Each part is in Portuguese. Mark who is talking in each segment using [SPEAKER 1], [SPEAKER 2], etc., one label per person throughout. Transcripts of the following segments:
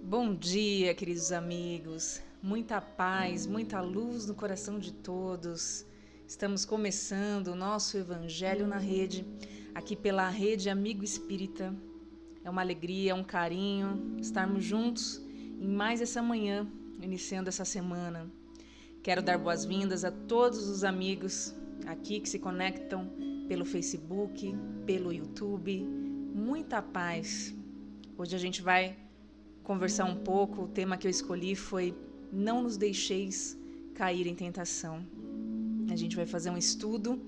[SPEAKER 1] Bom dia, queridos amigos. Muita paz, muita luz no coração de todos. Estamos começando o nosso Evangelho na Rede, aqui pela Rede Amigo Espírita. É uma alegria, um carinho estarmos juntos em mais essa manhã, iniciando essa semana. Quero dar boas-vindas a todos os amigos aqui que se conectam pelo Facebook, pelo YouTube. Muita paz. Hoje a gente vai conversar um pouco. O tema que eu escolhi foi Não nos deixeis cair em tentação. A gente vai fazer um estudo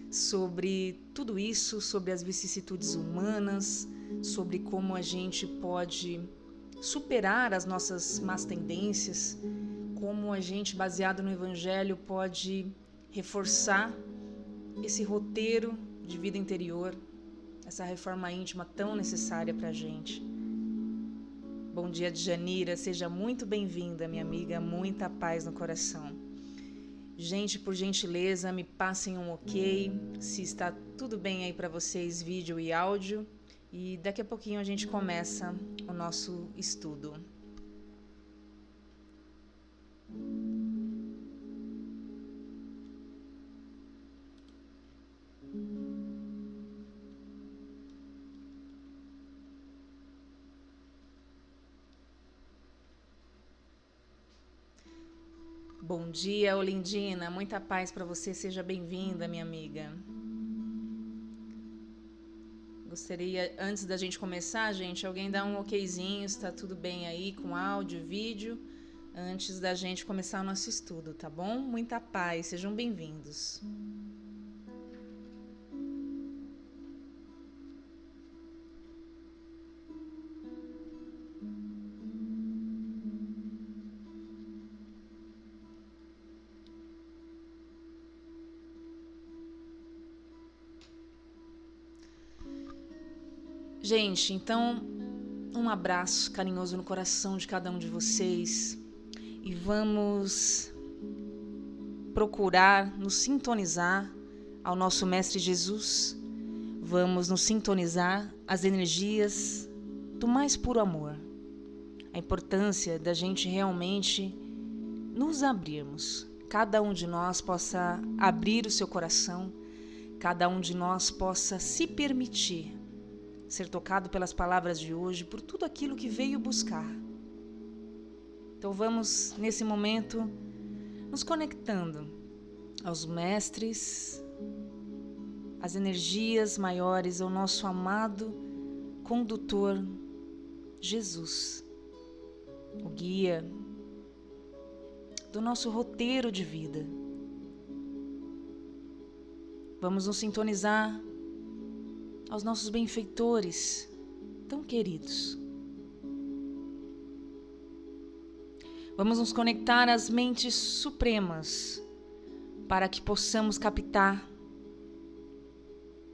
[SPEAKER 1] sobre tudo isso, sobre as vicissitudes humanas, sobre como a gente pode superar as nossas más tendências, como a gente, baseado no Evangelho, pode reforçar esse roteiro de vida interior, essa reforma íntima tão necessária para a gente. Bom dia, Djanira, seja muito bem-vinda, minha amiga, muita paz no coração. Gente, por gentileza, me passem um ok, se está tudo bem aí para vocês, vídeo e áudio, e daqui a pouquinho a gente começa o nosso estudo. Bom dia, Olindina, muita paz para você, seja bem-vinda, minha amiga. Gostaria, antes da gente começar, gente, alguém dá um okzinho, está tudo bem aí com áudio, vídeo, antes da gente começar o nosso estudo, tá bom? Muita paz, sejam bem-vindos. Gente, então, um abraço carinhoso no coração de cada um de vocês e vamos procurar nos sintonizar ao nosso Mestre Jesus. Vamos nos sintonizar às energias do mais puro amor. A importância da gente realmente nos abrirmos. Cada um de nós possa abrir o seu coração, cada um de nós possa se permitir ser tocado pelas palavras de hoje, por tudo aquilo que veio buscar. Então vamos, nesse momento, nos conectando aos mestres, às energias maiores, ao nosso amado condutor Jesus, o guia do nosso roteiro de vida. Vamos nos sintonizar aos nossos benfeitores tão queridos. Vamos nos conectar às mentes supremas para que possamos captar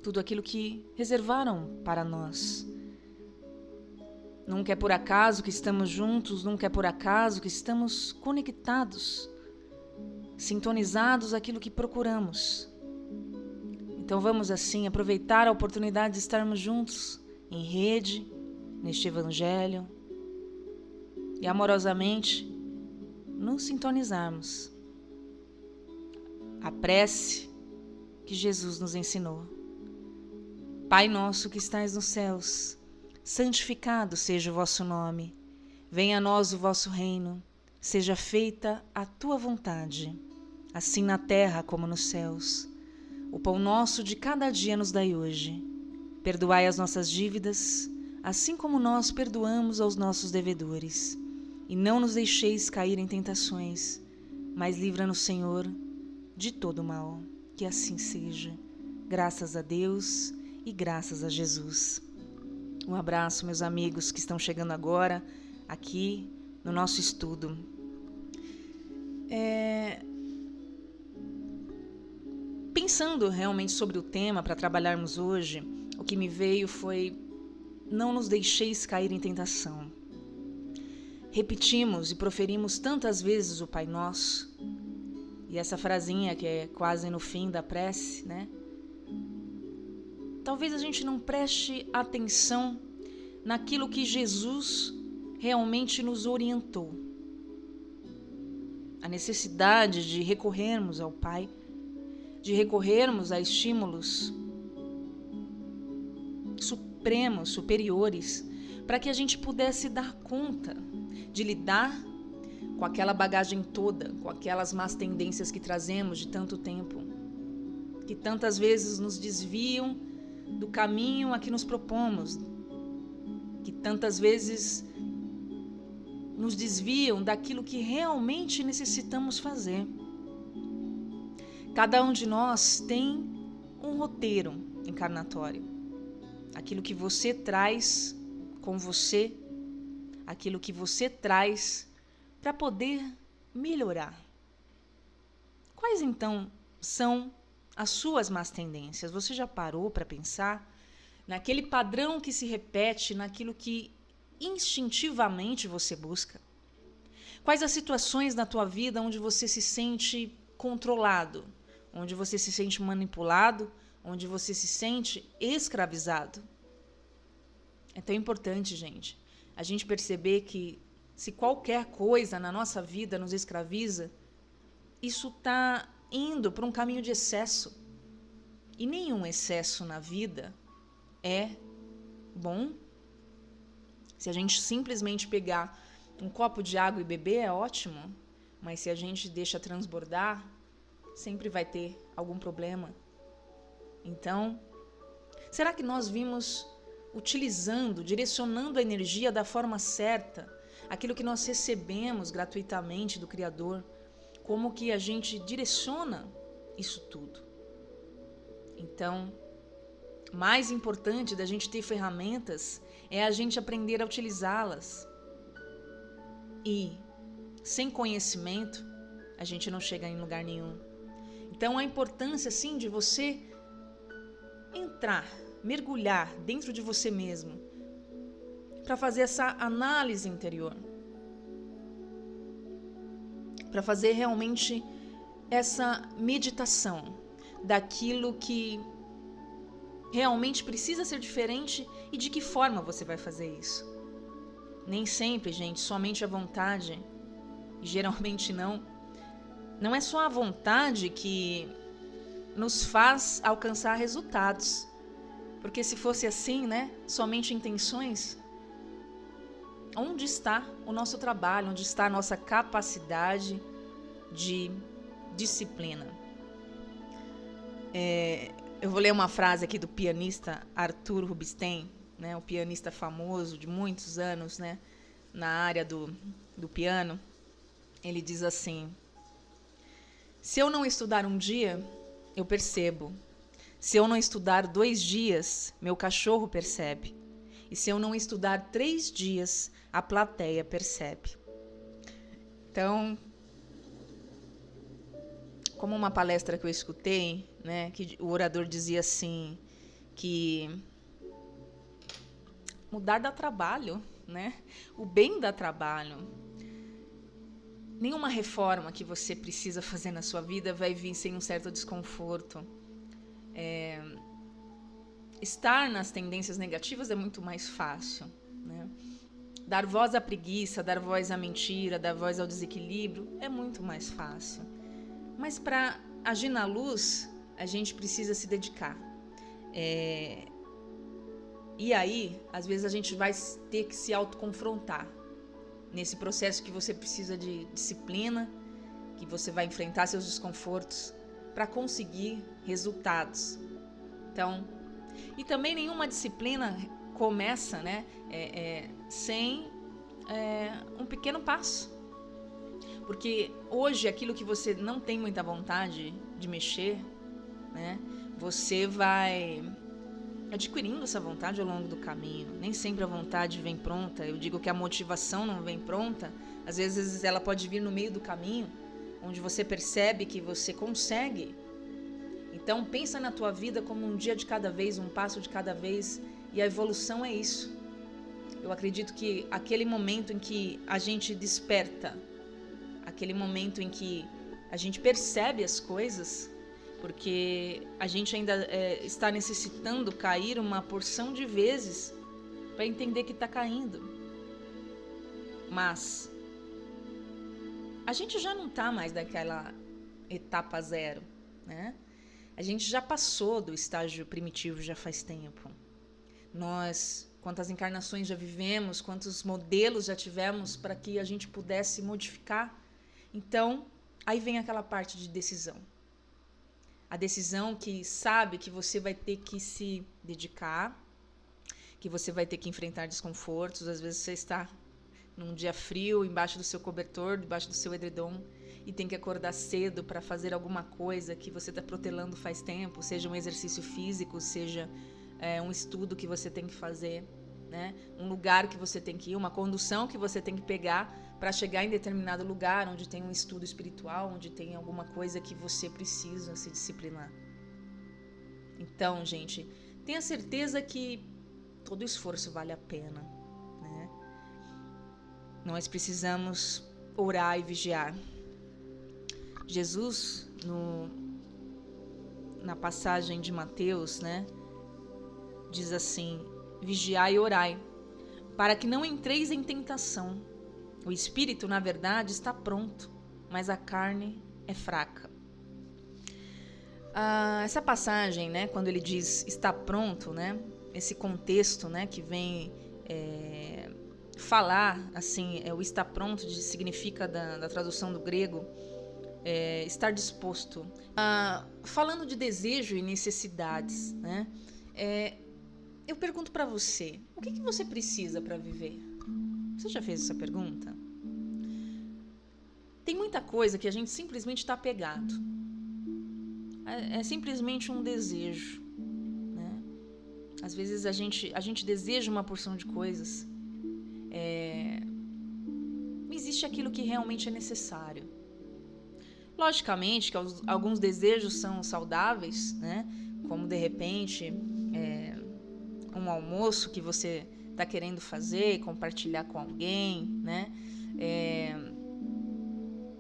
[SPEAKER 1] tudo aquilo que reservaram para nós. Nunca é por acaso que estamos juntos, nunca é por acaso que estamos conectados, sintonizados àquilo que procuramos. Então vamos assim aproveitar a oportunidade de estarmos juntos em rede, neste Evangelho, e amorosamente nos sintonizarmos. A prece que Jesus nos ensinou. Pai nosso que estais nos céus, santificado seja o vosso nome. Venha a nós o vosso reino, seja feita a tua vontade, assim na terra como nos céus. O pão nosso de cada dia nos dai hoje. Perdoai as nossas dívidas, assim como nós perdoamos aos nossos devedores. E não nos deixeis cair em tentações, mas livra-nos, Senhor, de todo mal. Que assim seja. Graças a Deus e graças a Jesus. Um abraço, meus amigos que estão chegando agora aqui no nosso estudo. Pensando realmente sobre o tema para trabalharmos hoje, o que me veio foi: não nos deixeis cair em tentação. Repetimos e proferimos tantas vezes o Pai Nosso, e essa frasinha que é quase no fim da prece, né? Talvez a gente não preste atenção naquilo que Jesus realmente nos orientou. A necessidade de recorrermos ao Pai, de recorrermos a estímulos supremos, superiores, para que a gente pudesse dar conta de lidar com aquela bagagem toda, com aquelas más tendências que trazemos de tanto tempo, que tantas vezes nos desviam do caminho a que nos propomos, que tantas vezes nos desviam daquilo que realmente necessitamos fazer. Cada um de nós tem um roteiro encarnatório. Aquilo que você traz com você, aquilo que você traz para poder melhorar. Quais então são as suas más tendências? Você já parou para pensar naquele padrão que se repete, naquilo que instintivamente você busca? Quais as situações na tua vida onde você se sente controlado, onde você se sente manipulado, onde você se sente escravizado? É tão importante, gente, a gente perceber que se qualquer coisa na nossa vida nos escraviza, isso está indo para um caminho de excesso. E nenhum excesso na vida é bom. Se a gente simplesmente pegar um copo de água e beber, é ótimo. Mas se a gente deixa transbordar, sempre vai ter algum problema. Então, será que nós vimos utilizando, direcionando a energia da forma certa, aquilo que nós recebemos gratuitamente do Criador, como que a gente direciona isso tudo? Então, mais importante da gente ter ferramentas é a gente aprender a utilizá-las. E, sem conhecimento, a gente não chega em lugar nenhum. Então, a importância, sim, de você entrar, mergulhar dentro de você mesmo, para fazer essa análise interior, para fazer realmente essa meditação daquilo que realmente precisa ser diferente e de que forma você vai fazer isso. Nem sempre, gente, somente a vontade, e geralmente não é só a vontade que nos faz alcançar resultados. Porque se fosse assim, né, somente intenções, onde está o nosso trabalho, onde está a nossa capacidade de disciplina? Eu vou ler uma frase aqui do pianista Arthur Rubinstein, né, um pianista famoso de muitos anos, né, na área do piano. Ele diz assim: se eu não estudar um dia, eu percebo. Se eu não estudar 2 dias, meu cachorro percebe. E se eu não estudar 3 dias, a plateia percebe. Então, como uma palestra que eu escutei, né, que o orador dizia assim, que mudar dá trabalho, né? O bem dá trabalho. Nenhuma reforma que você precisa fazer na sua vida vai vir sem um certo desconforto. Estar nas tendências negativas é muito mais fácil, né? Dar voz à preguiça, dar voz à mentira, dar voz ao desequilíbrio é muito mais fácil. Mas para agir na luz, a gente precisa se dedicar. E aí, às vezes a gente vai ter que se autoconfrontar nesse processo que você precisa de disciplina, que você vai enfrentar seus desconfortos para conseguir resultados. Então, e também nenhuma disciplina começa, né, sem um pequeno passo. Porque hoje aquilo que você não tem muita vontade de mexer, né, você vai adquirindo essa vontade ao longo do caminho. Nem sempre a vontade vem pronta. Eu digo que a motivação não vem pronta. Às vezes ela pode vir no meio do caminho, onde você percebe que você consegue. Então pensa na tua vida como um dia de cada vez, um passo de cada vez, e a evolução é isso. Eu acredito que aquele momento em que a gente desperta, aquele momento em que a gente percebe as coisas, porque a gente ainda está necessitando cair uma porção de vezes para entender que está caindo. Mas a gente já não está mais daquela etapa zero, né? A gente já passou do estágio primitivo já faz tempo. Nós, quantas encarnações já vivemos, quantos modelos já tivemos para que a gente pudesse modificar. Então, aí vem aquela parte de decisão. A decisão que sabe que você vai ter que se dedicar, que você vai ter que enfrentar desconfortos. Às vezes você está num dia frio, embaixo do seu cobertor, debaixo do seu edredom, e tem que acordar cedo para fazer alguma coisa que você está protelando faz tempo, seja um exercício físico, seja um estudo que você tem que fazer, né? Um lugar que você tem que ir, uma condução que você tem que pegar para chegar em determinado lugar onde tem um estudo espiritual, onde tem alguma coisa que você precisa se disciplinar. Então, gente, tenha certeza que todo esforço vale a pena, né? Nós precisamos orar e vigiar. Jesus, na passagem de Mateus, né, diz assim: vigiai e orai, para que não entreis em tentação. O espírito, na verdade, está pronto, mas a carne é fraca. Essa passagem, né, quando ele diz está pronto, né, esse contexto, né, que vem falar, assim, o está pronto significa da tradução do grego, estar disposto. Falando de desejo e necessidades, né, eu pergunto para você, o que você precisa para viver? Você já fez essa pergunta? Tem muita coisa que a gente simplesmente está apegado. É simplesmente um desejo, né? Às vezes a gente deseja uma porção de coisas. Existe aquilo que realmente é necessário. Logicamente que alguns desejos são saudáveis, né? Como de repente um almoço que você está querendo fazer e compartilhar com alguém, né?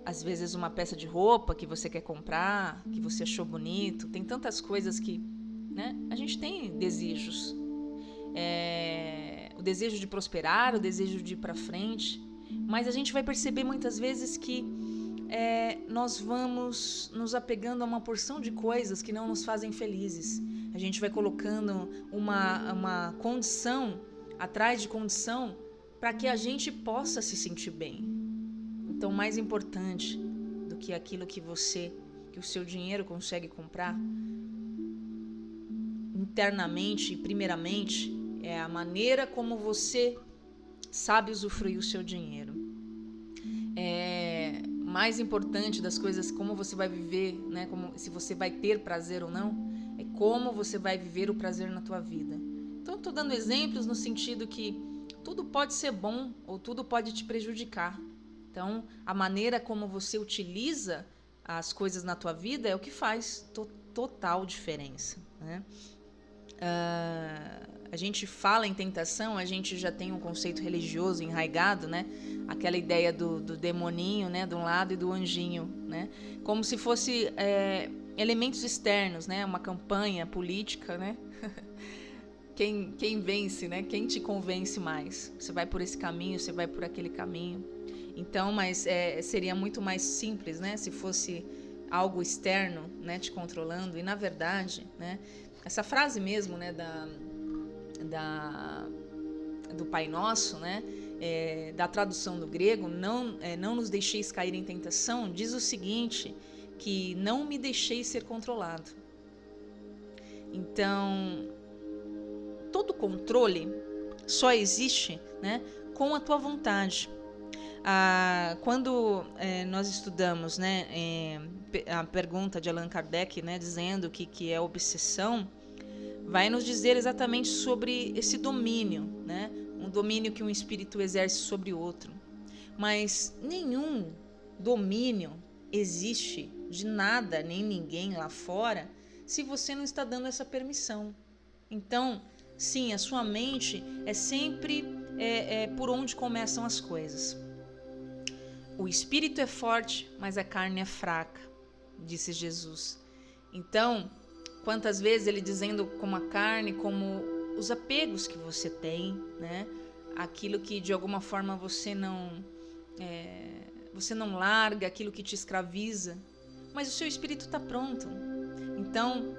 [SPEAKER 1] Às vezes uma peça de roupa que você quer comprar, que você achou bonito. Tem tantas coisas que, né? A gente tem desejos. O desejo de prosperar, o desejo de ir para frente. Mas a gente vai perceber muitas vezes que nós vamos nos apegando a uma porção de coisas que não nos fazem felizes. A gente vai colocando uma condição atrás de condição para que a gente possa se sentir bem. Então, mais importante do que aquilo que o seu dinheiro consegue comprar, internamente e primeiramente, é a maneira como você sabe usufruir o seu dinheiro. Mais importante das coisas, como você vai viver, né? Se você vai ter prazer ou não, é como você vai viver o prazer na tua vida. Então, estou dando exemplos no sentido que tudo pode ser bom ou tudo pode te prejudicar. Então, a maneira como você utiliza as coisas na tua vida é o que faz total diferença, né? A gente fala em tentação, a gente já tem um conceito religioso enraigado, né? Aquela ideia do demoninho, né? De um lado e do anjinho, né? Como se fosse elementos externos, né? Uma campanha política, né? Quem vence, né? Quem te convence mais? Você vai por esse caminho, você vai por aquele caminho. Então, mas seria muito mais simples, né? Se fosse algo externo, né? Te controlando. E na verdade, né? Essa frase mesmo, né? Do Pai Nosso, né? Da tradução do grego, não nos deixeis cair em tentação, diz o seguinte, que não me deixeis ser controlado. Então, todo controle só existe, né, com a tua vontade. Quando nós estudamos, né, a pergunta de Allan Kardec, né, dizendo o que é obsessão, vai nos dizer exatamente sobre esse domínio, né, um domínio que um espírito exerce sobre outro. Mas nenhum domínio existe de nada, nem ninguém lá fora, se você não está dando essa permissão. Então, sim, a sua mente é sempre por onde começam as coisas. O espírito é forte, mas a carne é fraca, disse Jesus. Então, quantas vezes ele dizendo como a carne, como os apegos que você tem, né? aquilo que de alguma forma você não larga, aquilo que te escraviza, mas o seu espírito está pronto. Então,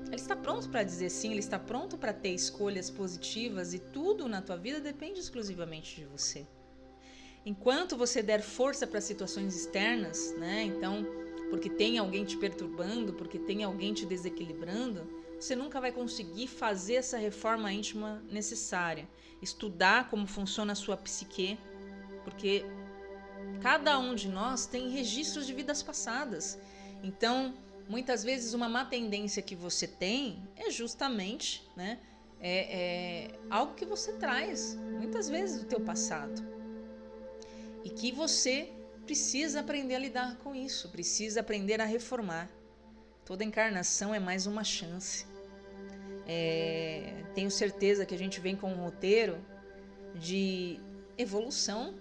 [SPEAKER 1] ele está pronto para dizer sim, ele está pronto para ter escolhas positivas e tudo na tua vida depende exclusivamente de você. Enquanto você der força para situações externas, né? Então, porque tem alguém te perturbando, porque tem alguém te desequilibrando, você nunca vai conseguir fazer essa reforma íntima necessária. Estudar como funciona a sua psique, porque cada um de nós tem registros de vidas passadas. Então, muitas vezes uma má tendência que você tem é justamente, né, algo que você traz, muitas vezes, do teu passado. E que você precisa aprender a lidar com isso, precisa aprender a reformar. Toda encarnação é mais uma chance. Tenho certeza que a gente vem com um roteiro de evolução.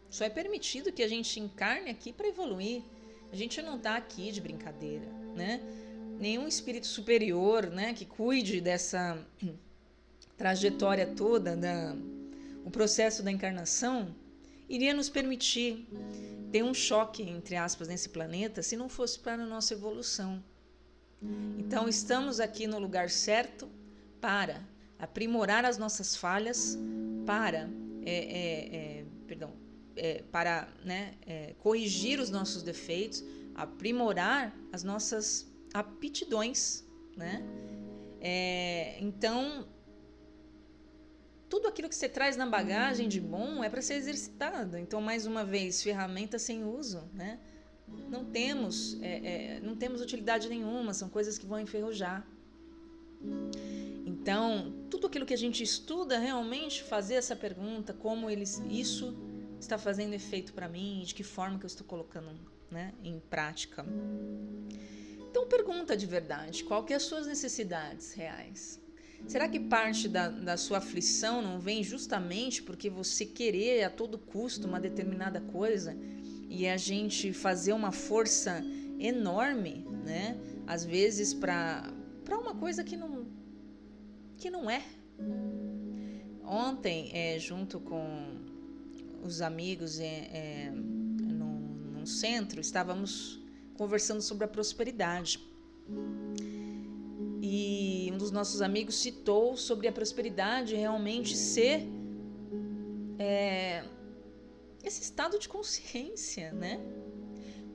[SPEAKER 1] Só é permitido que a gente encarne aqui para evoluir. A gente não está aqui de brincadeira, né? Nenhum espírito superior, né, que cuide dessa trajetória toda, o processo da encarnação, iria nos permitir ter um choque, entre aspas, nesse planeta, se não fosse para a nossa evolução. Então, estamos aqui no lugar certo para aprimorar as nossas falhas, para corrigir os nossos defeitos, aprimorar as nossas aptidões, né? Então, tudo aquilo que você traz na bagagem de bom é para ser exercitado. Então, mais uma vez, ferramenta sem uso, né? Não temos utilidade nenhuma, são coisas que vão enferrujar. Então, tudo aquilo que a gente estuda, realmente fazer essa pergunta, como isso está fazendo efeito para mim, de que forma que eu estou colocando, né, em prática. Então, pergunta de verdade, qual que é as suas necessidades reais? Será que parte da sua aflição não vem justamente porque você querer a todo custo uma determinada coisa e a gente fazer uma força enorme, né, às vezes para uma coisa que não é? Ontem, junto com os amigos num centro, estávamos conversando sobre a prosperidade. E um dos nossos amigos citou sobre a prosperidade realmente ser esse estado de consciência, né?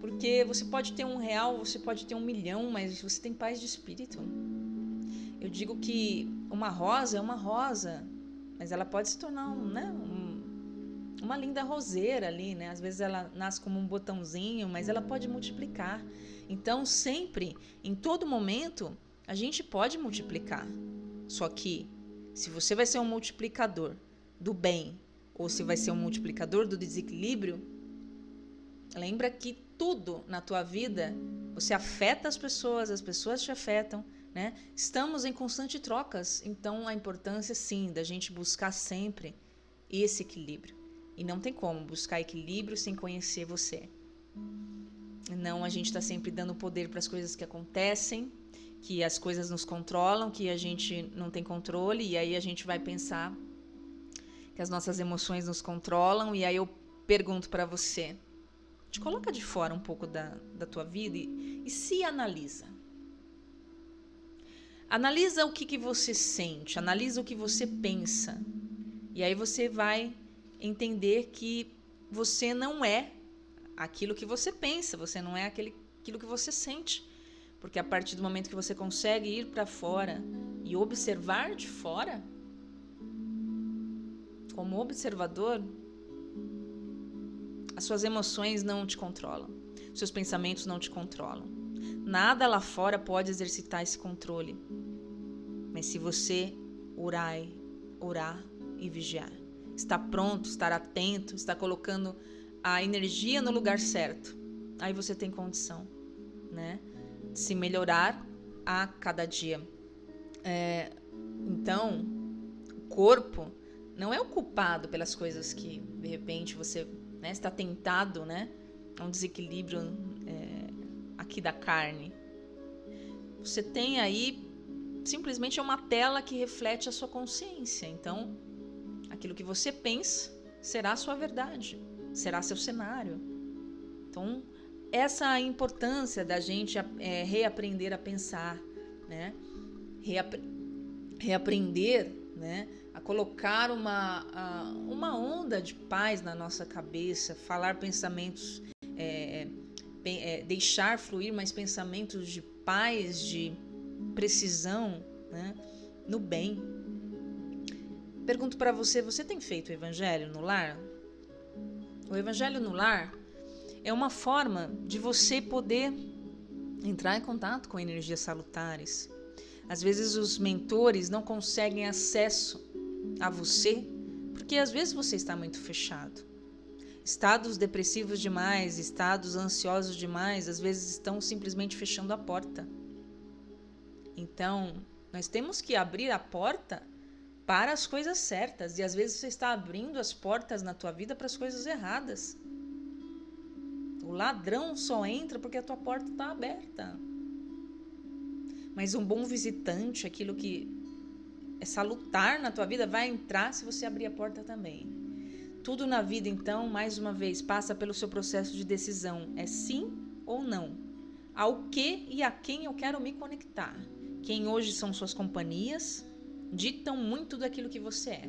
[SPEAKER 1] Porque você pode ter R$1, você pode ter 1 milhão, mas você tem paz de espírito. Eu digo que uma rosa é uma rosa, mas ela pode se tornar uma linda roseira ali, né? Às vezes ela nasce como um botãozinho, mas ela pode multiplicar. Então, sempre, em todo momento, a gente pode multiplicar. Só que, se você vai ser um multiplicador do bem ou se vai ser um multiplicador do desequilíbrio, lembra que tudo na tua vida, você afeta as pessoas te afetam, né? Estamos em constante trocas, então a importância, sim, da gente buscar sempre esse equilíbrio. E não tem como buscar equilíbrio sem conhecer você. Não, a gente está sempre dando poder para as coisas que acontecem, que as coisas nos controlam, que a gente não tem controle, e aí a gente vai pensar que as nossas emoções nos controlam, e aí eu pergunto para você, te coloca de fora um pouco da tua vida e se analisa. Analisa o que você sente, analisa o que você pensa, e aí você vai entender que você não é aquilo que você pensa, você não é aquilo que você sente. Porque a partir do momento que você consegue ir para fora e observar de fora, como observador, as suas emoções não te controlam, seus pensamentos não te controlam. Nada lá fora pode exercitar esse controle. Mas se você orar e vigiar, estar pronto, estar atento, estar colocando a energia no lugar certo, aí você tem condição, né, de se melhorar a cada dia. Então, o corpo não é o culpado pelas coisas que, de repente, você, né, está tentado, né, a um desequilíbrio aqui da carne. Você tem aí, simplesmente é uma tela que reflete a sua consciência. Então, Aquilo que você pensa será a sua verdade, será seu cenário. Então, essa é a importância da gente reaprender a pensar, né? Reaprender, né? A colocar uma onda de paz na nossa cabeça, falar pensamentos, deixar fluir mais pensamentos de paz, de precisão, né? No bem. Pergunto para você, você tem feito o Evangelho no lar? O Evangelho no lar é uma forma de você poder entrar em contato com energias salutares. Às vezes os mentores não conseguem acesso a você, porque às vezes você está muito fechado. Estados depressivos demais, estados ansiosos demais, às vezes estão simplesmente fechando a porta. Então, nós temos que abrir a porta para as coisas certas, e às vezes você está abrindo as portas na tua vida para as coisas erradas. O ladrão só entra porque a tua porta está aberta. Mas um bom visitante, aquilo que é salutar na tua vida, vai entrar se você abrir a porta também. Tudo na vida, então, mais uma vez, passa pelo seu processo de decisão. É sim ou não. Ao que e a quem eu quero me conectar. Quem hoje são suas companhias, ditam muito daquilo que você é.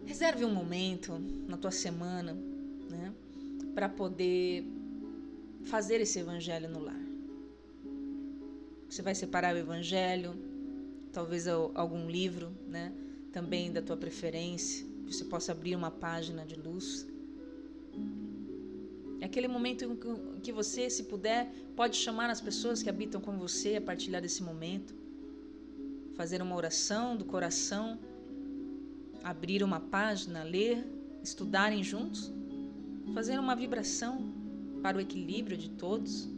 [SPEAKER 1] Reserve um momento na tua semana, né, para poder fazer esse evangelho no lar. Você vai separar o evangelho, talvez algum livro, né, também da tua preferência, que você possa abrir uma página de luz. É aquele momento em que você, se puder, pode chamar as pessoas que habitam com você a partilhar desse momento, fazer uma oração do coração, abrir uma página, ler, estudarem juntos, fazer uma vibração para o equilíbrio de todos.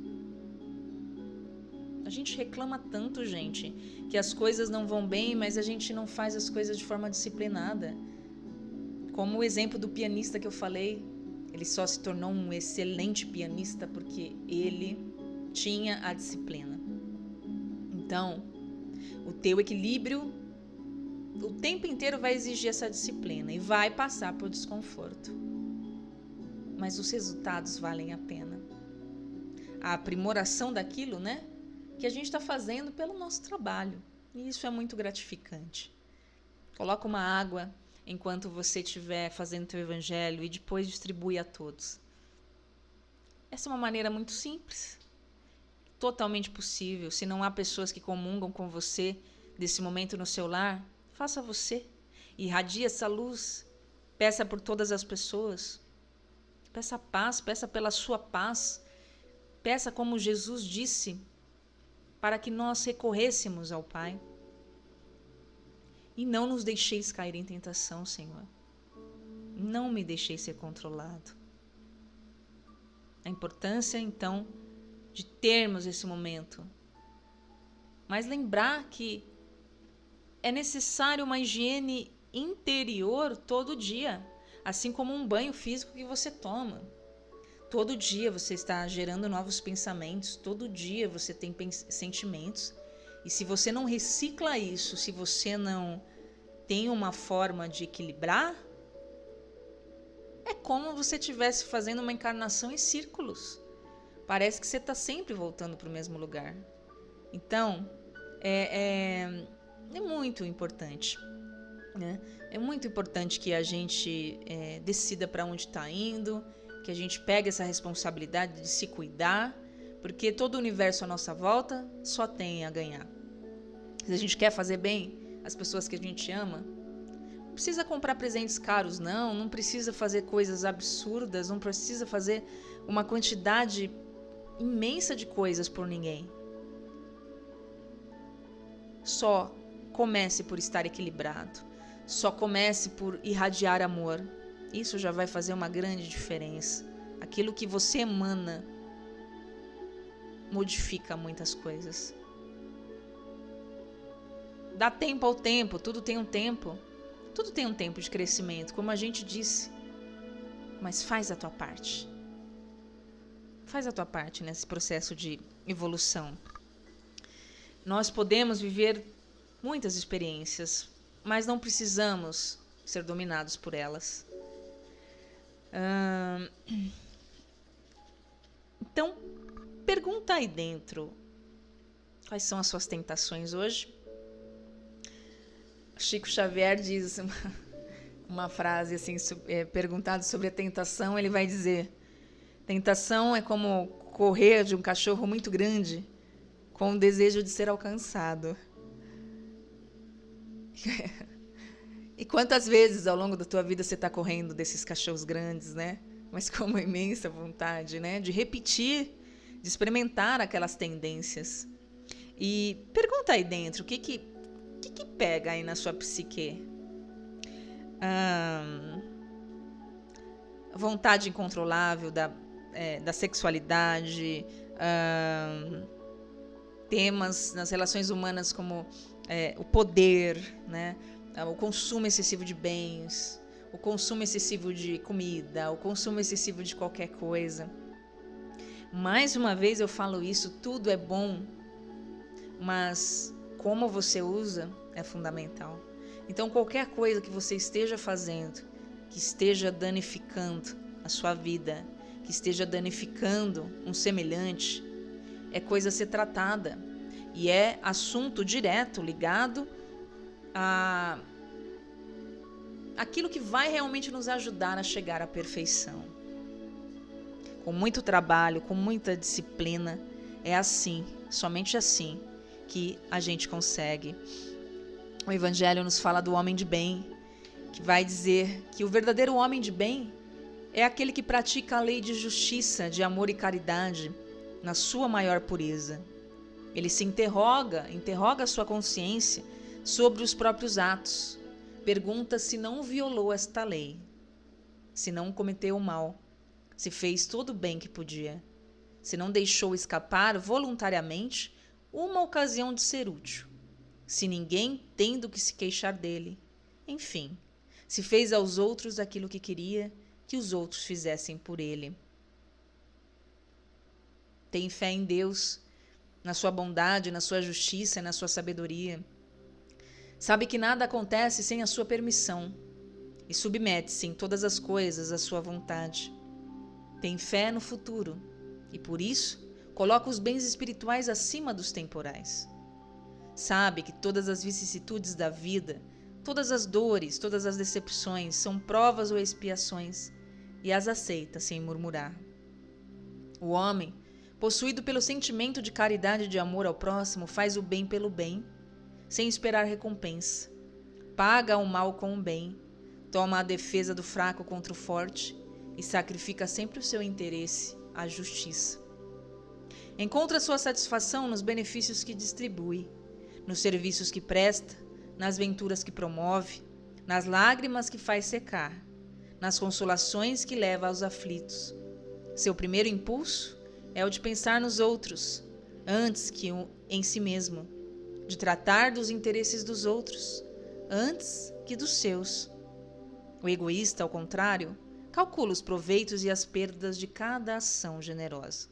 [SPEAKER 1] A gente reclama tanto, gente, que as coisas não vão bem, mas a gente não faz as coisas de forma disciplinada. Como o exemplo do pianista que eu falei, ele só se tornou um excelente pianista porque ele tinha a disciplina. Então, o teu equilíbrio o tempo inteiro vai exigir essa disciplina e vai passar por desconforto. Mas os resultados valem a pena. A aprimoração daquilo, né, que a gente está fazendo pelo nosso trabalho. E isso é muito gratificante. Coloca uma água enquanto você estiver fazendo o teu evangelho e depois distribui a todos. Essa é uma maneira muito simples, totalmente possível. Se não há pessoas que comungam com você desse momento no seu lar, faça você. Irradie essa luz. Peça por todas as pessoas. Peça paz, peça pela sua paz. Peça como Jesus disse, para que nós recorrêssemos ao Pai. E não nos deixeis cair em tentação, Senhor. Não me deixeis ser controlado. A importância, então, de termos esse momento. Mas lembrar que é necessário uma higiene interior todo dia, assim como um banho físico que você toma. Todo dia você está gerando novos pensamentos, todo dia você tem sentimentos. E se você não recicla isso, se você não tem uma forma de equilibrar, é como você estivesse fazendo uma encarnação em círculos. Parece que você está sempre voltando para o mesmo lugar. Então, é muito importante, né? É muito importante que a gente decida para onde está indo, que a gente pegue essa responsabilidade de se cuidar, porque todo o universo à nossa volta só tem a ganhar. Se a gente quer fazer bem às pessoas que a gente ama, não precisa comprar presentes caros, não precisa fazer coisas absurdas, não precisa fazer uma quantidade imensa de coisas por ninguém. Só comece por estar equilibrado, só comece por irradiar amor. Isso já vai fazer uma grande diferença. Aquilo que você emana modifica muitas coisas. Dá tempo ao tempo, tudo tem um tempo. Tudo tem um tempo de crescimento, como a gente disse. Mas faz a tua parte. Faz a tua parte nesse processo de evolução. Nós podemos viver muitas experiências, mas não precisamos ser dominados por elas. Então, pergunta aí dentro, quais são as suas tentações hoje? Chico Xavier diz uma frase assim, perguntado sobre a tentação, ele vai dizer: tentação é como correr de um cachorro muito grande com o desejo de ser alcançado. E quantas vezes ao longo da tua vida você está correndo desses cachorros grandes, né? Mas com uma imensa vontade, né? De repetir, de experimentar aquelas tendências. E pergunta aí dentro, o que pega aí na sua psique? Vontade incontrolável da sexualidade, temas nas relações humanas como o poder, né? O consumo excessivo de bens, o consumo excessivo de comida, o consumo excessivo de qualquer coisa. Mais uma vez eu falo isso, tudo é bom, mas como você usa é fundamental. Então qualquer coisa que você esteja fazendo, que esteja danificando a sua vida, que esteja danificando um semelhante, é coisa a ser tratada. E é assunto direto, ligado a aquilo que vai realmente nos ajudar a chegar à perfeição. Com muito trabalho, com muita disciplina, é assim, somente assim, que a gente consegue. O Evangelho nos fala do homem de bem, que vai dizer que o verdadeiro homem de bem é aquele que pratica a lei de justiça, de amor e caridade na sua maior pureza. Ele se interroga a sua consciência sobre os próprios atos. Pergunta se não violou esta lei, se não cometeu o mal, se fez todo o bem que podia, se não deixou escapar voluntariamente uma ocasião de ser útil, se ninguém tem do que se queixar dele, enfim, se fez aos outros aquilo que queria que os outros fizessem por ele. Tem fé em Deus, na sua bondade, na sua justiça e na sua sabedoria. Sabe que nada acontece sem a sua permissão e submete-se em todas as coisas à sua vontade. Tem fé no futuro e, por isso, coloca os bens espirituais acima dos temporais. Sabe que todas as vicissitudes da vida, todas as dores, todas as decepções são provas ou expiações e as aceita sem murmurar. O homem, possuído pelo sentimento de caridade e de amor ao próximo, faz o bem pelo bem, sem esperar recompensa. Paga o mal com o bem, toma a defesa do fraco contra o forte e sacrifica sempre o seu interesse à justiça. Encontra sua satisfação nos benefícios que distribui, nos serviços que presta, nas venturas que promove, nas lágrimas que faz secar, nas consolações que leva aos aflitos. Seu primeiro impulso é o de pensar nos outros, antes que em si mesmo, de tratar dos interesses dos outros, antes que dos seus. O egoísta, ao contrário, calcula os proveitos e as perdas de cada ação generosa.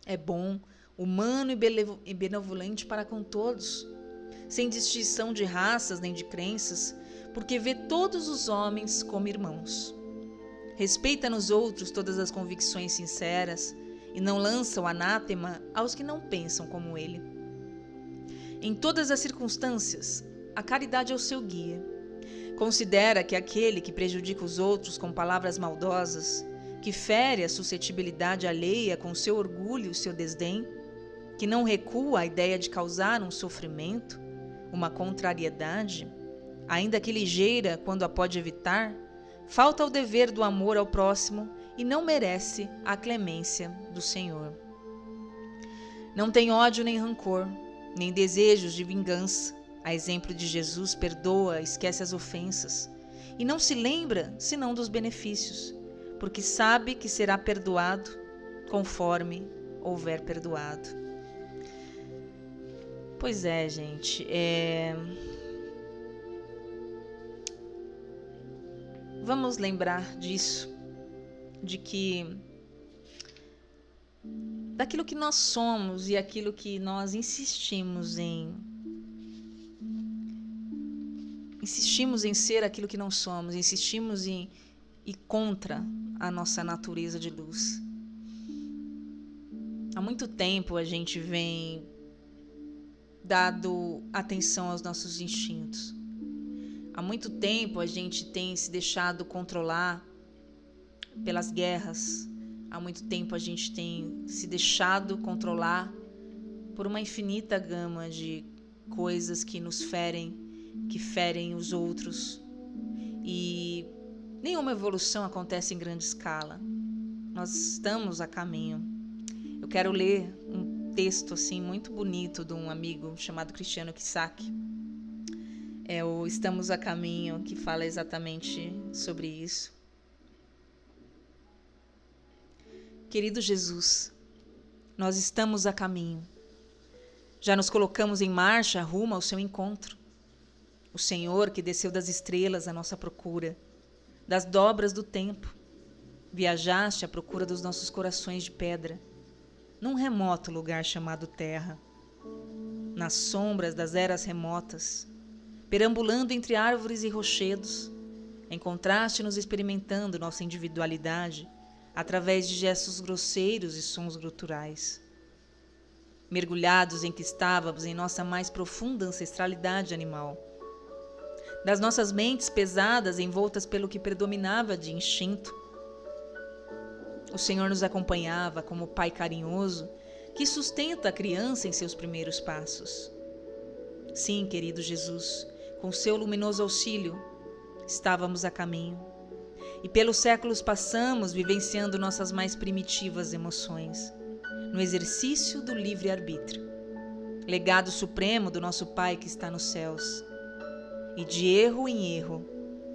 [SPEAKER 1] É bom, humano e benevolente para com todos, sem distinção de raças nem de crenças, porque vê todos os homens como irmãos. Respeita nos outros todas as convicções sinceras e não lança o anátema aos que não pensam como ele. Em todas as circunstâncias, a caridade é o seu guia. Considera que aquele que prejudica os outros com palavras maldosas, que fere a suscetibilidade alheia com seu orgulho e seu desdém, que não recua à ideia de causar um sofrimento, uma contrariedade, ainda que ligeira quando a pode evitar, falta ao dever do amor ao próximo e não merece a clemência do Senhor. Não tem ódio nem rancor, nem desejos de vingança. A exemplo de Jesus, perdoa, esquece as ofensas e não se lembra senão dos benefícios, porque sabe que será perdoado conforme houver perdoado. Pois é, gente, vamos lembrar disso, de que daquilo que nós somos e aquilo que nós insistimos em insistimos em ser aquilo que não somos, insistimos em ir contra a nossa natureza de luz. Há muito tempo a gente vem dado atenção aos nossos instintos. Há muito tempo a gente tem se deixado controlar pelas guerras. Há muito tempo a gente tem se deixado controlar por uma infinita gama de coisas que nos ferem, que ferem os outros. E nenhuma evolução acontece em grande escala. Nós estamos a caminho. Eu quero ler um texto assim muito bonito de um amigo chamado Cristiano Kisaki. É o Estamos a Caminho, que fala exatamente sobre isso. Querido Jesus, nós estamos a caminho. Já nos colocamos em marcha rumo ao seu encontro. O Senhor que desceu das estrelas à nossa procura, das dobras do tempo, viajaste à procura dos nossos corações de pedra, num remoto lugar chamado Terra. Nas sombras das eras remotas, perambulando entre árvores e rochedos, encontraste-nos experimentando nossa individualidade através de gestos grosseiros e sons guturais. Mergulhados em que estávamos em nossa mais profunda ancestralidade animal, das nossas mentes pesadas envoltas pelo que predominava de instinto, o Senhor nos acompanhava como pai carinhoso que sustenta a criança em seus primeiros passos. Sim, querido Jesus, com seu luminoso auxílio, estávamos a caminho. E pelos séculos passamos vivenciando nossas mais primitivas emoções, no exercício do livre-arbítrio, legado supremo do nosso Pai que está nos céus. E de erro em erro,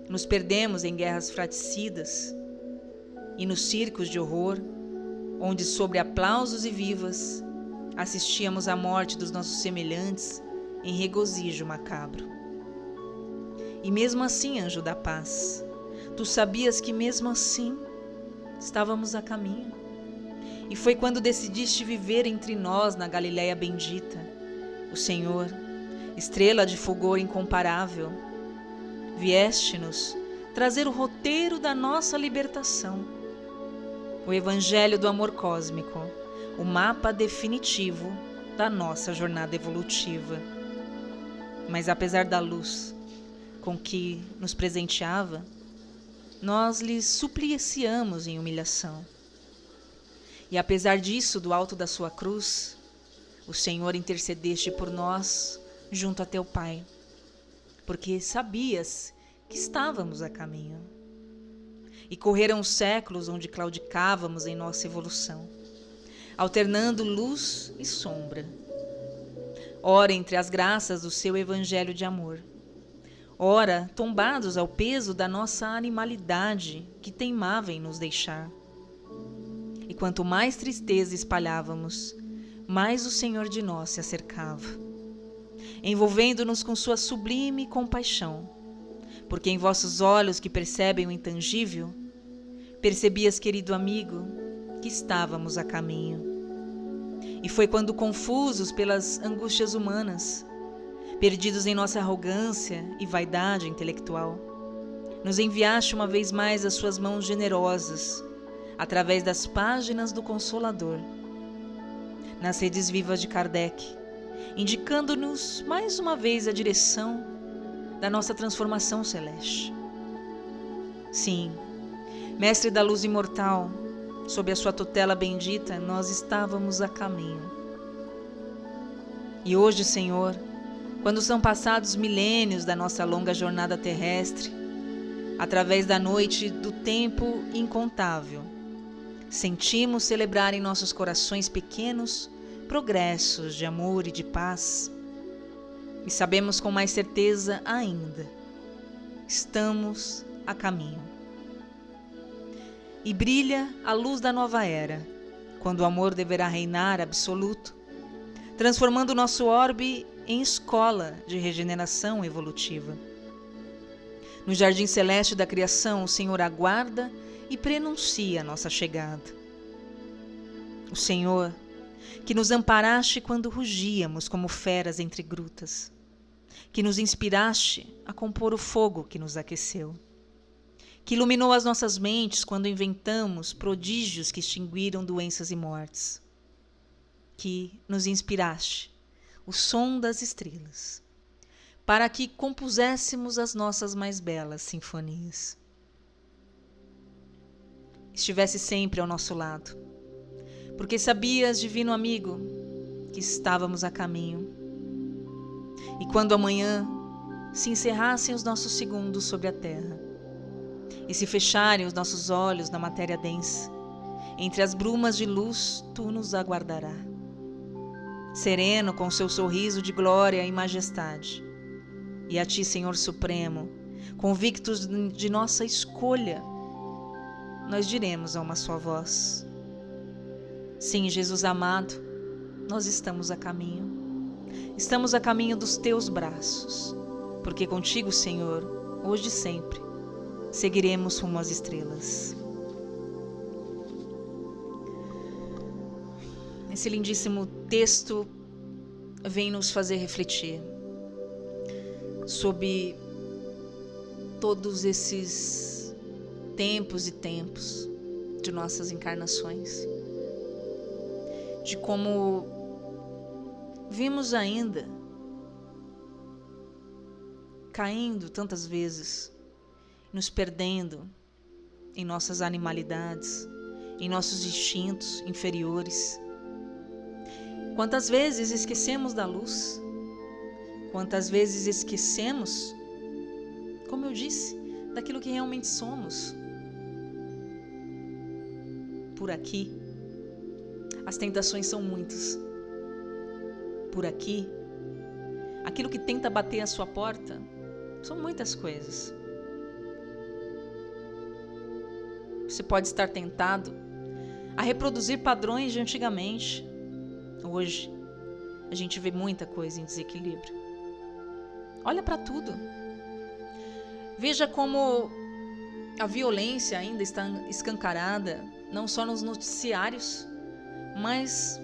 [SPEAKER 1] nos perdemos em guerras fraticidas e nos circos de horror, onde sobre aplausos e vivas, assistíamos à morte dos nossos semelhantes em regozijo macabro. E mesmo assim, anjo da paz, tu sabias que mesmo assim estávamos a caminho. E foi quando decidiste viver entre nós na Galileia bendita, o Senhor, estrela de fulgor incomparável, vieste-nos trazer o roteiro da nossa libertação, o evangelho do amor cósmico, o mapa definitivo da nossa jornada evolutiva. Mas apesar da luz com que nos presenteava, nós lhe supliciamos em humilhação. E apesar disso, do alto da sua cruz, o Senhor intercedeste por nós junto a teu Pai, porque sabias que estávamos a caminho. E correram os séculos onde claudicávamos em nossa evolução, alternando luz e sombra, ora entre as graças do seu evangelho de amor, ora tombados ao peso da nossa animalidade que teimava em nos deixar. E quanto mais tristeza espalhávamos, mais o Senhor de nós se acercava, envolvendo-nos com sua sublime compaixão, porque em vossos olhos que percebem o intangível, percebias, querido amigo, que estávamos a caminho. E foi quando, confusos pelas angústias humanas, perdidos em nossa arrogância e vaidade intelectual, nos enviaste uma vez mais as suas mãos generosas, através das páginas do Consolador, nas redes vivas de Kardec, indicando-nos mais uma vez a direção da nossa transformação celeste. Sim, Mestre da luz imortal, sob a sua tutela bendita, nós estávamos a caminho. E hoje, Senhor, quando são passados milênios da nossa longa jornada terrestre, através da noite do tempo incontável, sentimos celebrar em nossos corações pequenos progressos de amor e de paz. E sabemos com mais certeza ainda, estamos a caminho. E brilha a luz da nova era, quando o amor deverá reinar absoluto, transformando o nosso orbe em escola de regeneração evolutiva. No jardim celeste da criação, o Senhor aguarda e prenuncia a nossa chegada. O Senhor, que nos amparaste quando rugíamos como feras entre grutas, que nos inspiraste a compor o fogo que nos aqueceu, que iluminou as nossas mentes quando inventamos prodígios que extinguiram doenças e mortes, que nos inspiraste o som das estrelas, para que compuséssemos as nossas mais belas sinfonias. Estivesse sempre ao nosso lado, porque sabias, divino amigo, que estávamos a caminho. E quando amanhã se encerrassem os nossos segundos sobre a terra, e se fecharem os nossos olhos na matéria densa, entre as brumas de luz tu nos aguardará, sereno com seu sorriso de glória e majestade. E a ti, Senhor Supremo, convictos de nossa escolha, nós diremos a uma só voz: sim, Jesus amado, nós estamos a caminho. Estamos a caminho dos teus braços, porque contigo, Senhor, hoje e sempre, seguiremos rumo às estrelas. Esse lindíssimo texto vem nos fazer refletir sobre todos esses tempos e tempos de nossas encarnações, de como vimos ainda caindo tantas vezes, nos perdendo em nossas animalidades, em nossos instintos inferiores. Quantas vezes esquecemos da luz? Quantas vezes esquecemos, como eu disse, daquilo que realmente somos? Por aqui, as tentações são muitas. Por aqui, aquilo que tenta bater à sua porta são muitas coisas. Você pode estar tentado a reproduzir padrões de antigamente. Hoje, a gente vê muita coisa em desequilíbrio. Olha para tudo. Veja como a violência ainda está escancarada, não só nos noticiários, mas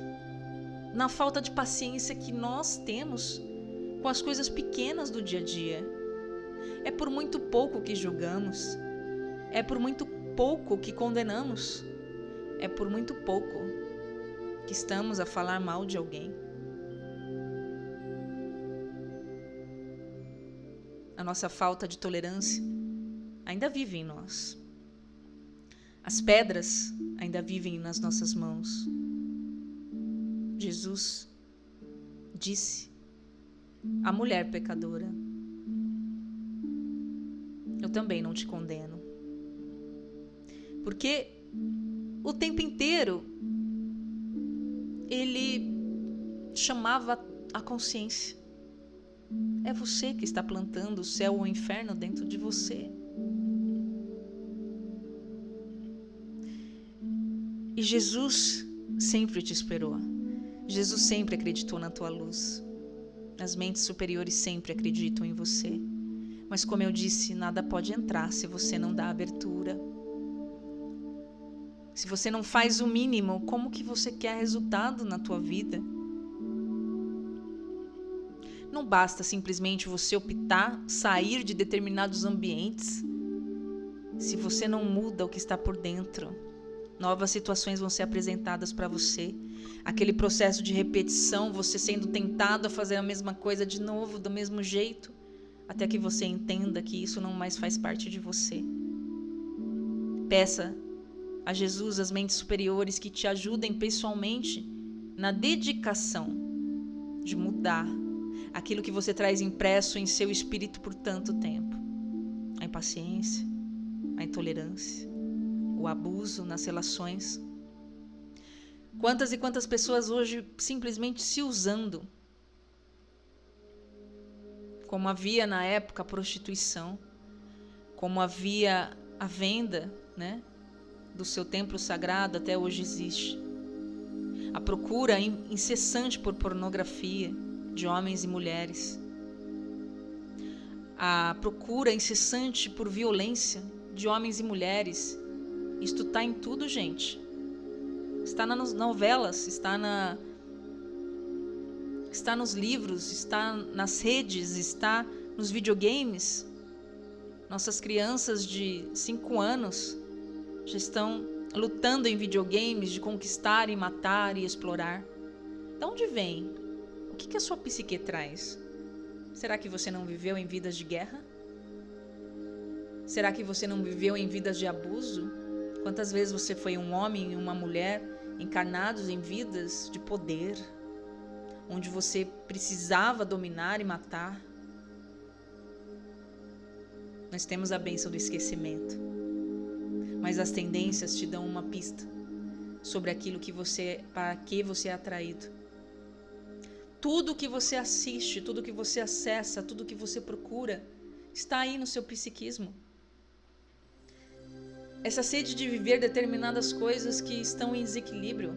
[SPEAKER 1] na falta de paciência que nós temos com as coisas pequenas do dia a dia. É por muito pouco que julgamos, é por muito pouco que condenamos, é por muito pouco que estamos a falar mal de alguém. A nossa falta de tolerância ainda vive em nós. As pedras ainda vivem nas nossas mãos. Jesus disse à mulher pecadora: eu também não te condeno. Porque o tempo inteiro ele chamava a consciência. É você que está plantando o céu ou o inferno dentro de você. E Jesus sempre te esperou. Jesus sempre acreditou na tua luz. As mentes superiores sempre acreditam em você. Mas como eu disse, nada pode entrar se você não dá abertura. Se você não faz o mínimo, como que você quer resultado na tua vida? Não basta simplesmente você optar sair de determinados ambientes. Se você não muda o que está por dentro, novas situações vão ser apresentadas para você. Aquele processo de repetição, você sendo tentado a fazer a mesma coisa de novo, do mesmo jeito, até que você entenda que isso não mais faz parte de você. Peça a Jesus as mentes superiores que te ajudem pessoalmente na dedicação de mudar aquilo que você traz impresso em seu espírito por tanto tempo. A impaciência, a intolerância, o abuso nas relações. Quantas e quantas pessoas hoje simplesmente se usando, como havia na época a prostituição, como havia a venda, né, do seu templo sagrado, até hoje existe. A procura incessante por pornografia de homens e mulheres. A procura incessante por violência de homens e mulheres. Isto está em tudo, gente. Está nas novelas, está está nos livros, está nas redes, está nos videogames. Nossas crianças de 5 anos já estão lutando em videogames de conquistar e matar e explorar. De onde vem? O que a sua psique traz? Será que você não viveu em vidas de guerra? Será que você não viveu em vidas de abuso? Quantas vezes você foi um homem e uma mulher encarnados em vidas de poder, onde você precisava dominar e matar? Nós temos a bênção do esquecimento, mas as tendências te dão uma pista sobre aquilo que para que você é atraído. Tudo que você assiste, tudo que você acessa, tudo que você procura, está aí no seu psiquismo. Essa sede de viver determinadas coisas que estão em desequilíbrio.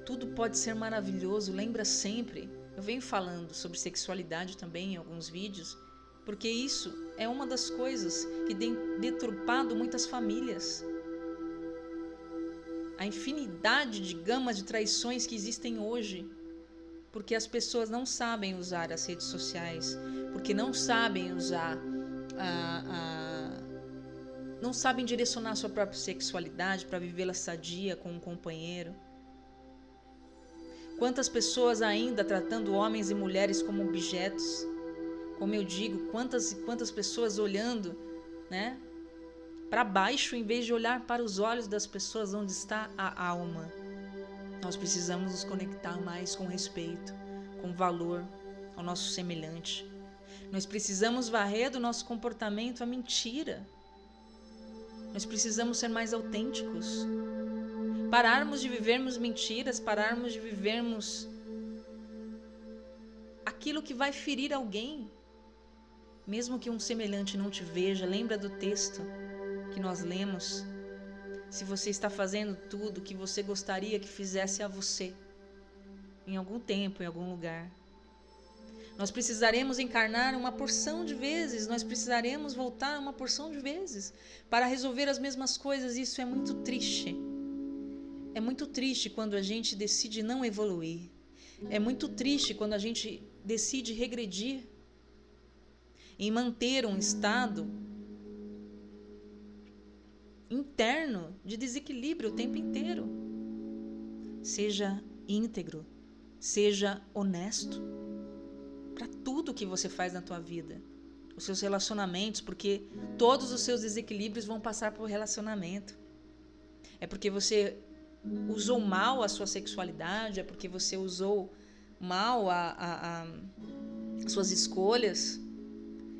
[SPEAKER 1] Tudo pode ser maravilhoso, lembra sempre. Eu venho falando sobre sexualidade também em alguns vídeos, porque isso é uma das coisas que tem deturpado muitas famílias. A infinidade de gamas de traições que existem hoje, porque as pessoas não sabem usar as redes sociais, porque não sabem usar não sabem direcionar a sua própria sexualidade para vivê-la sadia com um companheiro. Quantas pessoas ainda tratando homens e mulheres como objetos? Como eu digo, quantas e quantas pessoas olhando, né, para baixo em vez de olhar para os olhos das pessoas onde está a alma. Nós precisamos nos conectar mais com respeito, com valor ao nosso semelhante. Nós precisamos varrer do nosso comportamento a mentira. Nós precisamos ser mais autênticos. Pararmos de vivermos mentiras, pararmos de vivermos aquilo que vai ferir alguém. Mesmo que um semelhante não te veja, lembra do texto que nós lemos. Se você está fazendo tudo que você gostaria que fizesse a você, em algum tempo, em algum lugar. Nós precisaremos encarnar uma porção de vezes, nós precisaremos voltar uma porção de vezes para resolver as mesmas coisas. Isso é muito triste. É muito triste quando a gente decide não evoluir. É muito triste quando a gente decide regredir em manter um estado interno de desequilíbrio o tempo inteiro. Seja íntegro, seja honesto para tudo que você faz na tua vida, os seus relacionamentos, porque todos os seus desequilíbrios vão passar por relacionamento. É porque você usou mal a sua sexualidade, é porque você usou mal as suas escolhas,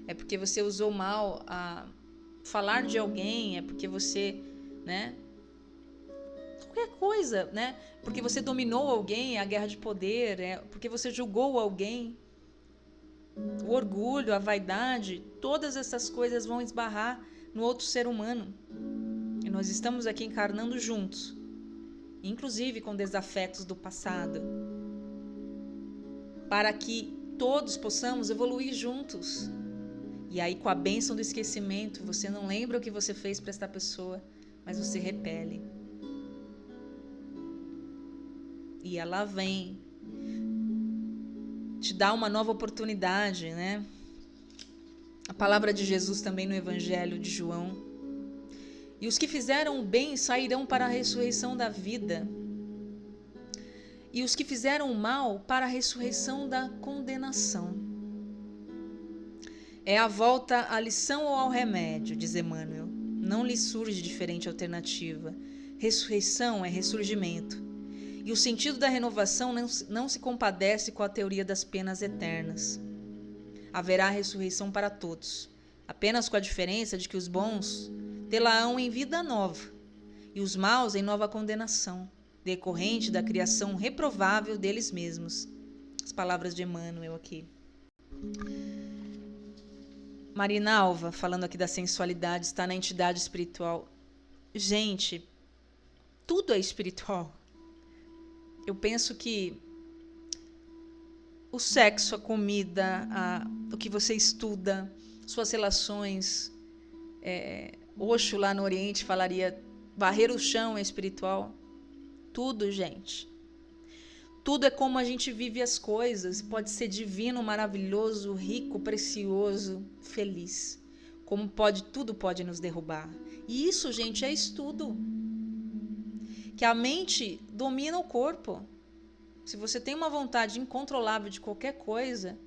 [SPEAKER 1] é porque você usou mal a falar de alguém, é porque você, né? Qualquer coisa, né? Porque você dominou alguém, a guerra de poder, é porque você julgou alguém. O orgulho, a vaidade, todas essas coisas vão esbarrar no outro ser humano. E nós estamos aqui encarnando juntos, inclusive com desafetos do passado, para que todos possamos evoluir juntos. E aí, com a bênção do esquecimento, você não lembra o que você fez para esta pessoa, mas você repele. E ela vem te dá uma nova oportunidade, né? A palavra de Jesus também no Evangelho de João. E os que fizeram o bem sairão para a ressurreição da vida. E os que fizeram o mal para a ressurreição da condenação. É a volta à lição ou ao remédio, diz Emmanuel. Não lhe surge diferente alternativa. Ressurreição é ressurgimento. E o sentido da renovação não se compadece com a teoria das penas eternas. Haverá ressurreição para todos, apenas com a diferença de que os bons tê-la-ão em vida nova, e os maus em nova condenação, decorrente da criação reprovável deles mesmos. As palavras de Emmanuel aqui. Marina Alva, falando aqui da sensualidade, está na entidade espiritual. Gente, tudo é espiritual. Eu penso que o sexo, a comida, o que você estuda, suas relações, Osho lá no Oriente falaria, varrer o chão é espiritual. Tudo, gente. Tudo é como a gente vive as coisas. Pode ser divino, maravilhoso, rico, precioso, feliz. Como tudo pode nos derrubar. E isso, gente, é estudo. Que a mente domina o corpo. Se você tem uma vontade incontrolável de qualquer coisa,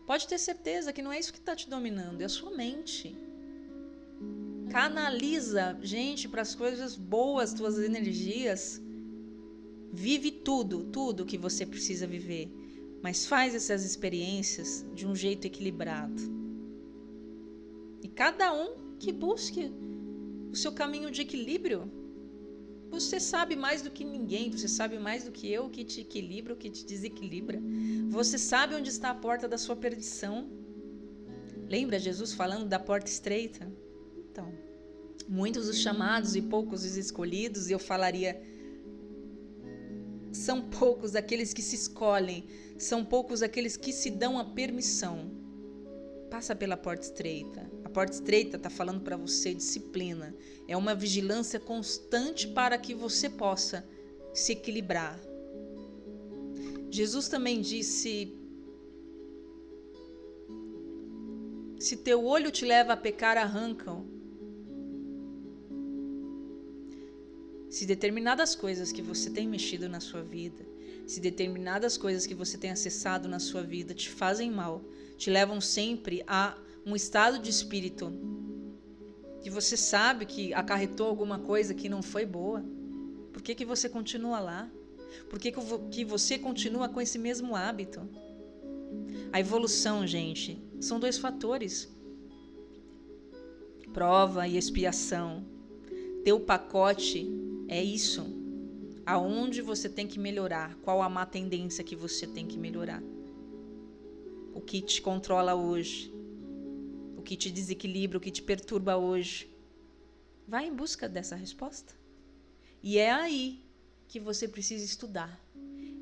[SPEAKER 1] pode ter certeza que não é isso que está te dominando, é a sua mente. Canaliza, gente, para as coisas boas, tuas energias. Vive tudo que você precisa viver. Mas faz essas experiências de um jeito equilibrado. E cada um que busque o seu caminho de equilíbrio. Você sabe mais do que ninguém, você sabe mais do que eu o que te equilibra, o que te desequilibra. Você sabe onde está a porta da sua perdição. Lembra Jesus falando da porta estreita? Então, muitos os chamados e poucos os escolhidos, e eu falaria, são poucos aqueles que se escolhem, são poucos aqueles que se dão a permissão. Passa pela porta estreita. A porta estreita está falando para você disciplina. É uma vigilância constante para que você possa se equilibrar. Jesus também disse: se teu olho te leva a pecar, arranca-o. Se determinadas coisas que você tem mexido na sua vida, se determinadas coisas que você tem acessado na sua vida te fazem mal, te levam sempre a um estado de espírito que você sabe que acarretou alguma coisa que não foi boa, por que você continua lá? Por que você continua com esse mesmo hábito? A evolução, gente, são 2 fatores: prova e expiação. Teu pacote é isso. Aonde você tem que melhorar? Qual a má tendência que você tem que melhorar? O que te controla hoje? O que te desequilibra? O que te perturba hoje? Vai em busca dessa resposta. E é aí que você precisa estudar.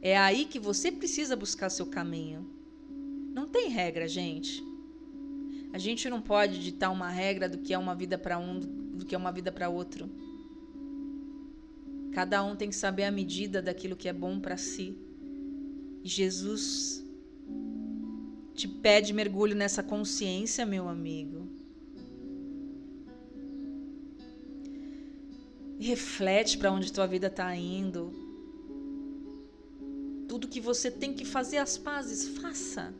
[SPEAKER 1] É aí que você precisa buscar seu caminho. Não tem regra, gente. A gente não pode ditar uma regra do que é uma vida para um, do que é uma vida para outro. Cada um tem que saber a medida daquilo que é bom para si. E Jesus te pede mergulho nessa consciência, meu amigo. Reflete para onde tua vida está indo. Tudo que você tem que fazer as pazes, faça.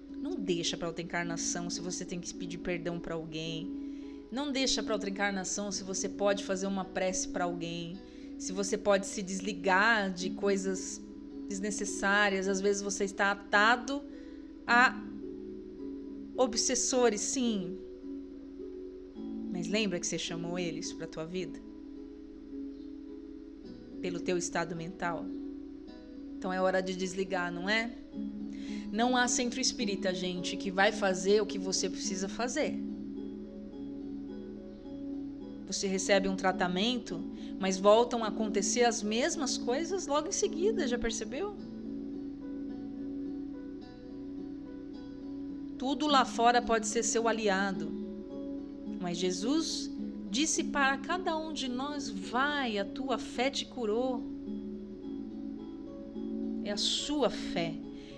[SPEAKER 1] Não deixa para outra encarnação se você tem que pedir perdão para alguém. Não deixa para outra encarnação se você pode fazer uma prece para alguém. Se você pode se desligar de coisas desnecessárias. Às vezes você está atado a obsessores, sim. Mas lembra que você chamou eles para a tua vida? Pelo teu estado mental? Então é hora de desligar, não é? Não há centro espírita, gente, que vai fazer o que você precisa fazer. Você recebe um tratamento, mas voltam a acontecer as mesmas coisas logo em seguida, já percebeu? Tudo lá fora pode ser seu aliado, mas Jesus disse para cada um de nós: vai, a tua fé te curou. É a sua fé,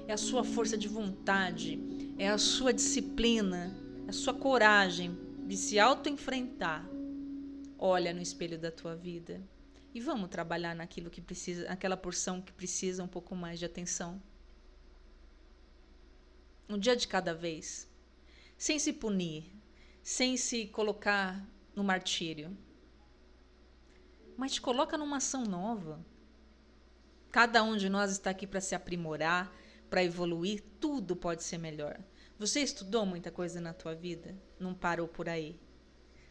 [SPEAKER 1] é a sua força de vontade, é a sua disciplina, é a sua coragem de se autoenfrentar. Olha no espelho da tua vida e vamos trabalhar naquilo que precisa, aquela porção que precisa um pouco mais de atenção. Um dia de cada vez, sem se punir, sem se colocar no martírio, mas te coloca numa ação nova. Cada um de nós está aqui para se aprimorar, para evoluir, tudo pode ser melhor. Você estudou muita coisa na tua vida? Não parou por aí.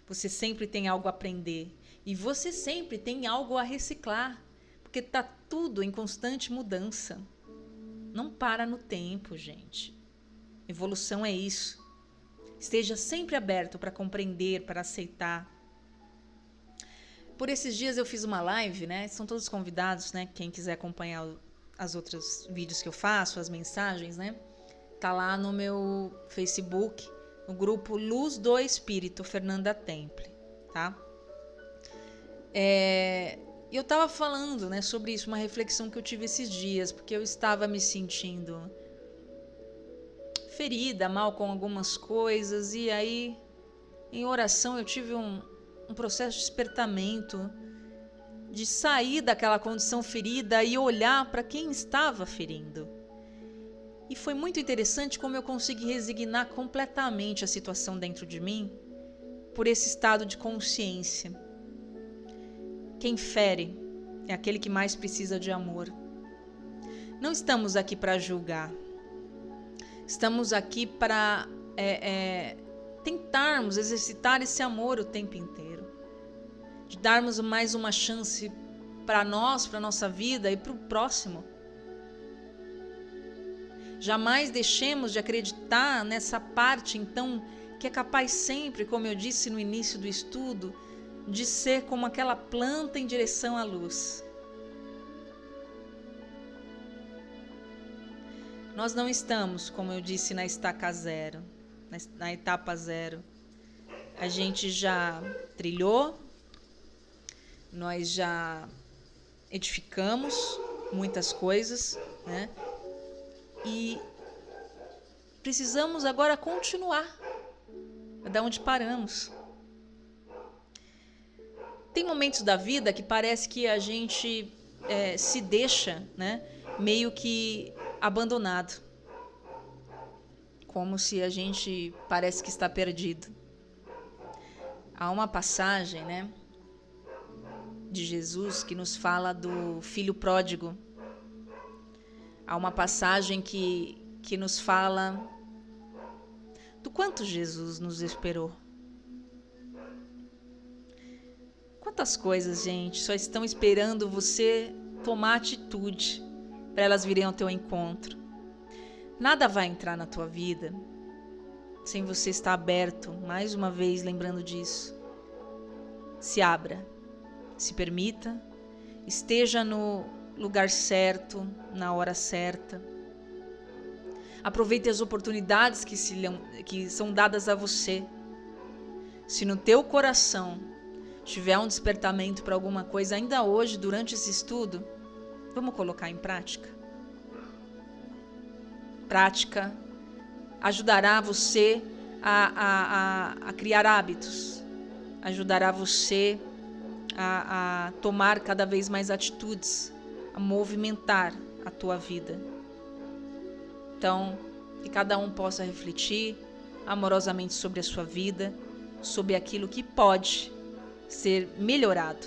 [SPEAKER 1] Você sempre tem algo a aprender e você sempre tem algo a reciclar, porque está tudo em constante mudança. Não para no tempo, gente. Evolução é isso. Esteja sempre aberto para compreender, para aceitar. Por esses dias eu fiz uma live, né? São todos convidados, né? Quem quiser acompanhar as outros vídeos que eu faço, as mensagens, né? Tá lá no meu Facebook, no grupo Luz do Espírito, Fernanda Temple, tá? E eu estava falando, né, sobre isso, uma reflexão que eu tive esses dias, porque eu estava me sentindo ferida, mal com algumas coisas, e aí, em oração, eu tive um processo de despertamento, de sair daquela condição ferida e olhar para quem estava ferindo. E foi muito interessante como eu consegui resignar completamente a situação dentro de mim por esse estado de consciência. Quem fere é aquele que mais precisa de amor. Não estamos aqui para julgar. Estamos aqui para tentarmos exercitar esse amor o tempo inteiro. De darmos mais uma chance para nós, para a nossa vida e para o próximo. Jamais deixemos de acreditar nessa parte, então, que é capaz sempre, como eu disse no início do estudo, de ser como aquela planta em direção à luz. Nós não estamos, como eu disse, na estaca zero, na etapa zero. A gente já trilhou, nós já edificamos muitas coisas, né? E precisamos agora continuar da onde paramos. Tem momentos da vida que parece que a gente se deixa, né, meio que abandonado. Como se a gente parece que está perdido. Há uma passagem, né, de Jesus que nos fala do filho pródigo. Há uma passagem que nos fala do quanto Jesus nos esperou. Quantas coisas, gente, só estão esperando você tomar atitude para elas virem ao teu encontro. Nada vai entrar na tua vida sem você estar aberto, mais uma vez lembrando disso. Se abra, se permita, esteja no lugar certo, na hora certa. Aproveite as oportunidades que são dadas a você. Se no teu coração tiver um despertamento para alguma coisa ainda hoje, durante esse estudo, vamos colocar em prática. Prática ajudará você a criar hábitos, ajudará você a tomar cada vez mais atitudes, a movimentar a tua vida. Então, que cada um possa refletir amorosamente sobre a sua vida, sobre aquilo que pode ser melhorado.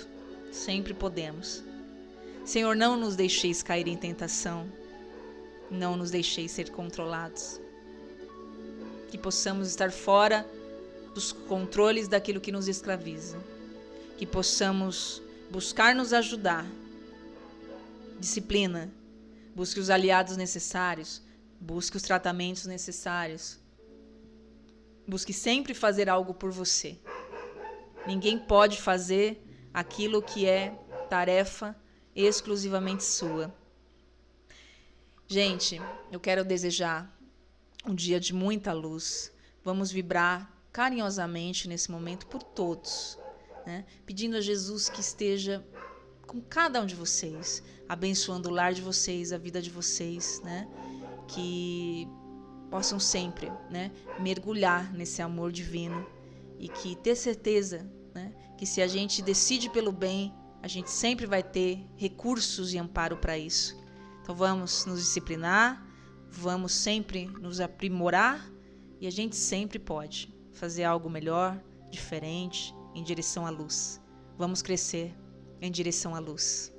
[SPEAKER 1] Sempre podemos. Senhor, não nos deixeis cair em tentação, não nos deixeis ser controlados. Que possamos estar fora dos controles daquilo que nos escraviza. Que possamos buscar nos ajudar. Disciplina, busque os aliados necessários, busque os tratamentos necessários. Busque sempre fazer algo por você. Ninguém pode fazer aquilo que é tarefa exclusivamente sua. Gente, eu quero desejar um dia de muita luz. Vamos vibrar carinhosamente nesse momento por todos, né? Pedindo a Jesus que esteja com cada um de vocês, abençoando o lar de vocês, a vida de vocês, né? Que possam sempre, né, mergulhar nesse amor divino e que ter certeza, né, que se a gente decide pelo bem, a gente sempre vai ter recursos e amparo para isso. Então vamos nos disciplinar, vamos sempre nos aprimorar e a gente sempre pode fazer algo melhor, diferente, em direção à luz. Vamos crescer em direção à luz.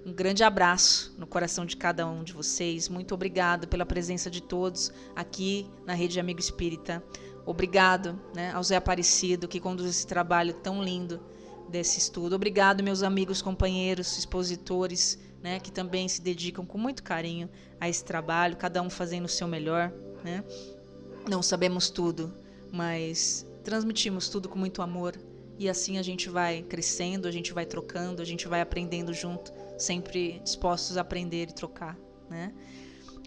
[SPEAKER 1] Um grande abraço no coração de cada um de vocês. Muito obrigado pela presença de todos aqui na Rede Amigo Espírita. Obrigado, né, ao Zé Aparecido, que conduz esse trabalho tão lindo desse estudo. Obrigado, meus amigos, companheiros, expositores, né, que também se dedicam com muito carinho a esse trabalho, cada um fazendo o seu melhor, né? Não sabemos tudo, mas transmitimos tudo com muito amor. E assim a gente vai crescendo, a gente vai trocando, a gente vai aprendendo junto, sempre dispostos a aprender e trocar, né?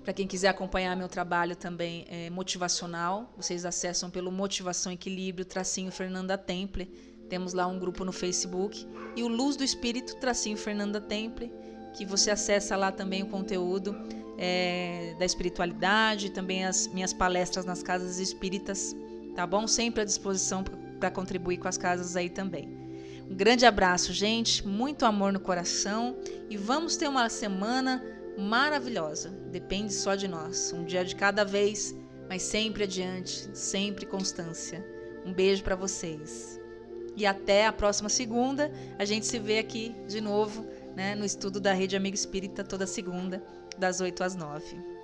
[SPEAKER 1] Para quem quiser acompanhar meu trabalho também motivacional, vocês acessam pelo Motivação Equilíbrio, _ Fernanda Temple, Temos lá um grupo no Facebook. E o Luz do Espírito, _Fernanda Temple, que você acessa lá também o conteúdo da espiritualidade, também as minhas palestras nas casas espíritas, tá bom? Sempre à disposição para contribuir com as casas aí também. Um grande abraço, gente, muito amor no coração e vamos ter uma semana maravilhosa. Depende só de nós, um dia de cada vez, mas sempre adiante, sempre constância. Um beijo para vocês. E até a próxima segunda, a gente se vê aqui de novo, né, no estudo da Rede Amigo Espírita, toda segunda, das 8 às 9.